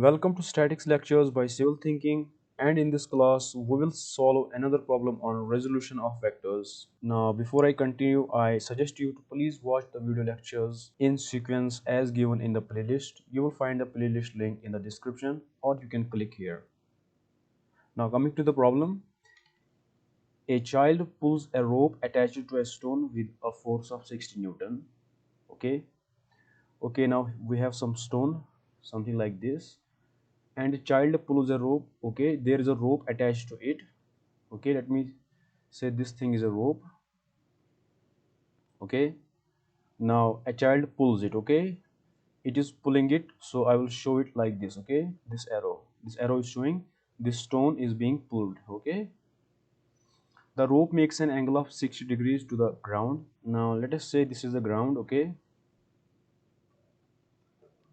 Welcome to Statics Lectures by Civil Thinking, and in this class we will solve another problem on resolution of vectors. Now before I continue, I suggest you to please watch the video lectures in sequence as given in the playlist. You will find the playlist link in the description or you can click here. Now coming to the problem, a child pulls a rope attached to a stone with a force of 60 Newton. Okay, now we have some stone, something like this, and the child pulls a rope. Okay, there is a rope attached to it. Okay, let me say this thing is a rope. Okay, now a child pulls it. Okay, it is pulling it, so I will show it like this. Okay, this arrow is showing this stone is being pulled. Okay, the rope makes an angle of 60 degrees to the ground. Now let us say this is the ground. Okay,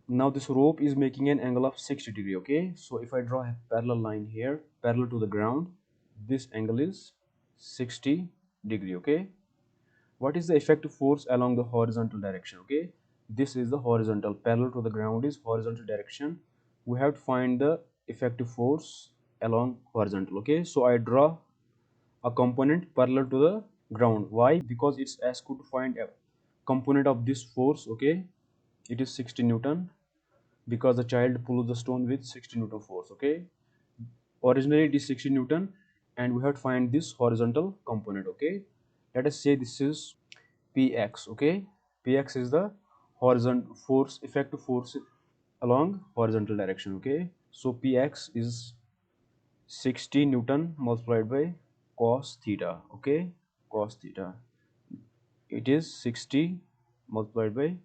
now this rope is making an angle of 60 degree. Okay, so if I draw a parallel line here parallel to the ground, this angle is 60 degree. Okay, what is the effective force along the horizontal direction? Okay, this is the horizontal, parallel to the ground is horizontal direction. We have to find the effective force along horizontal. Okay, so I draw a component parallel to the ground. Why? Because it's asked to find a component of this force. Okay, it is 60 Newton because the child pulls the stone with 60 Newton force. Okay, originally it is 60 Newton and we have to find this horizontal component. Okay, let us say this is px. Okay, px is the horizontal force, effective force along horizontal direction. Okay, so px is 60 Newton multiplied by cos theta. Okay, cos theta, it is 60 multiplied by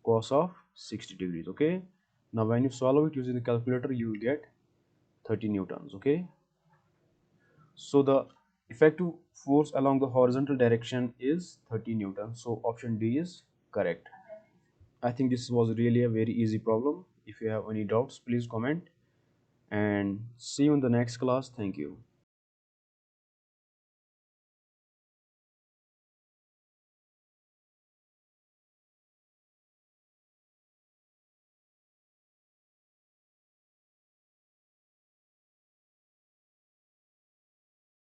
cos of 60 degrees. Okay, now when you solve it using the calculator you will get 30 newtons. Okay, so the effective force along the horizontal direction is 30 newtons, so option D is correct. I think this was really a very easy problem. If you have any doubts, please comment, and see you in the next class. Thank you.